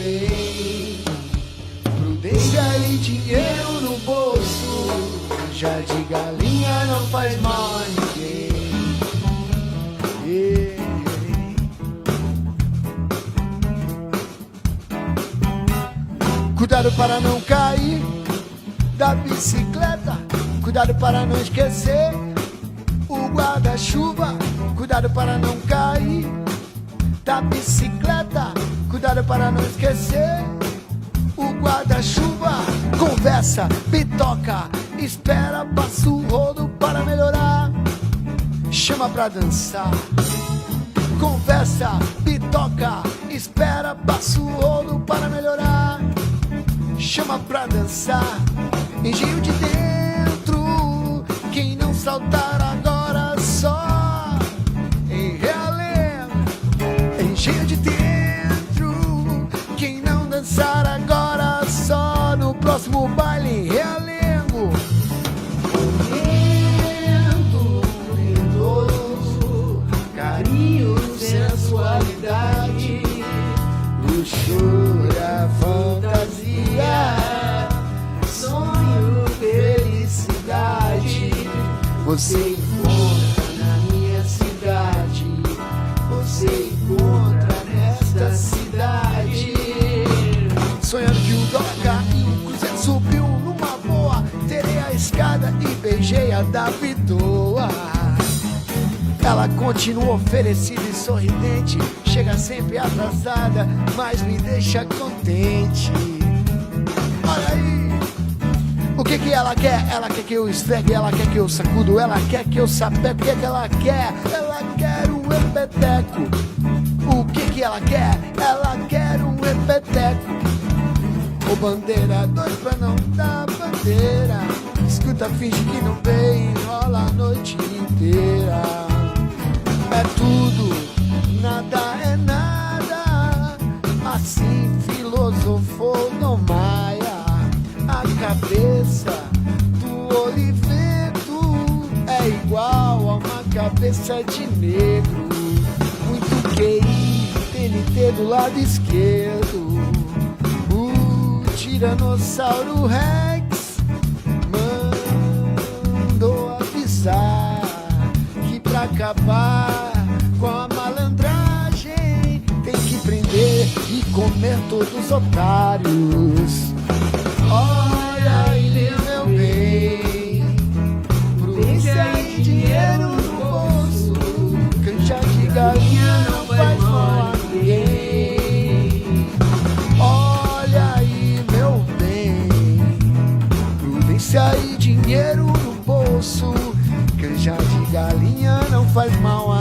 bem. Prudência e dinheiro no bolso, já de galinha não faz mal a ninguém. Cuidado para não cair da bicicleta, cuidado para não esquecer o guarda-chuva. Cuidado para não cair da bicicleta, cuidado para não esquecer o guarda-chuva. Conversa, bitoca, espera, passa o rodo para melhorar, chama pra dançar. Conversa, bitoca, espera, passa o rodo para melhorar, chama pra dançar. Engenho de dentro, quem não saltar agora só em realengo. Engenho de dentro, quem não dançar agora só no próximo baile em realengo. Momento ventoso, carinho, sensualidade, luxúria, fantasia, sonho, felicidade. Você encontra na minha cidade, você encontra nesta cidade. Sonhando que o dólar caiu, o cruzeiro subiu numa boa, terei a escada e beijei a da Vidoa. Ela continua oferecida e sorridente, chega sempre atrasada, mas me deixa contente. Olha aí, o que ela quer? Ela quer que eu esfregue, ela quer que eu sacudo, ela quer que eu sapeco. O que ela quer? Ela quer um repeteco. O que ela quer? Ela quer um repeteco. Ô bandeira, dois pra não dar bandeira, escuta, finge que não vem, enrola a noite inteira. É tudo, nada é nada, assim filosofou Dom Maia. A cabeça do Oliveto é igual a uma cabeça de negro. Muito QI, TNT do lado esquerdo. O Tiranossauro Rex mandou avisar que pra acabar com a malandragem tem que prender e comer todos os otários. Olha aí, meu bem, prudência e dinheiro no bolso, canja de galinha não faz mal a ninguém. Olha aí, meu bem, prudência e dinheiro no bolso, canja de galinha não faz mal a